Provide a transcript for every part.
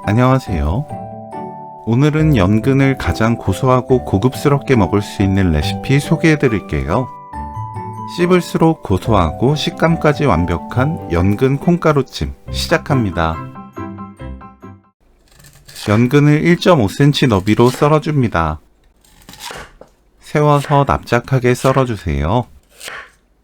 안녕하세요. 오늘은 연근을 가장 고소하고 고급스럽게 먹을 수 있는 레시피 소개해 드릴게요. 씹을수록 고소하고 식감까지 완벽한 연근 콩가루찜 시작합니다. 연근을 1.5cm 너비로 썰어줍니다. 세워서 납작하게 썰어주세요.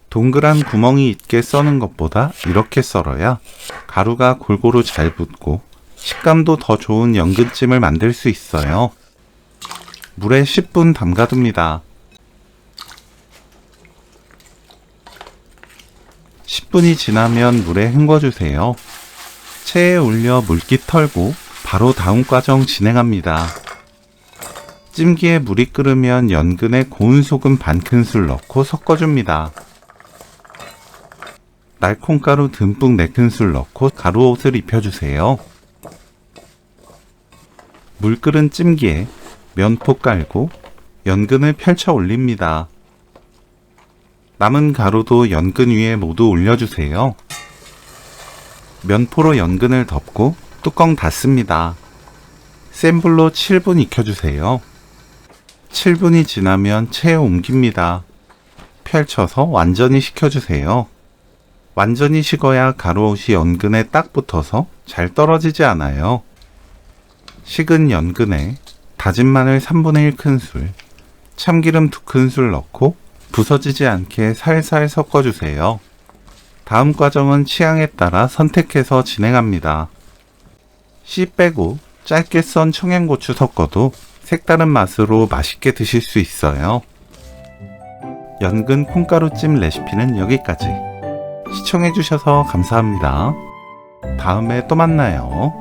동그란 구멍이 있게 써는 것보다 이렇게 썰어야 가루가 골고루 잘 붙고 식감도 더 좋은 연근찜을 만들 수 있어요. 물에 10분 담가둡니다. 10분이 지나면 물에 헹궈주세요. 체에 올려 물기 털고 바로 다음 과정 진행합니다. 찜기에 물이 끓으면 연근에 고운 소금 반 큰술 넣고 섞어줍니다. 날콩가루 듬뿍 4큰술 넣고 가루옷을 입혀주세요. 물 끓은 찜기에 면포 깔고 연근을 펼쳐 올립니다. 남은 가루도 연근 위에 모두 올려주세요. 면포로 연근을 덮고 뚜껑 닫습니다. 센 불로 7분 익혀주세요. 7분이 지나면 체에 옮깁니다. 펼쳐서 완전히 식혀주세요. 완전히 식어야 가루옷이 연근에 딱 붙어서 잘 떨어지지 않아요. 식은 연근에 다진 마늘 3분의 1 큰술, 참기름 2큰술 넣고 부서지지 않게 살살 섞어주세요. 다음 과정은 취향에 따라 선택해서 진행합니다. 씨 빼고 짧게 썬 청양고추 섞어도 색다른 맛으로 맛있게 드실 수 있어요. 연근 콩가루찜 레시피는 여기까지. 시청해주셔서 감사합니다. 다음에 또 만나요.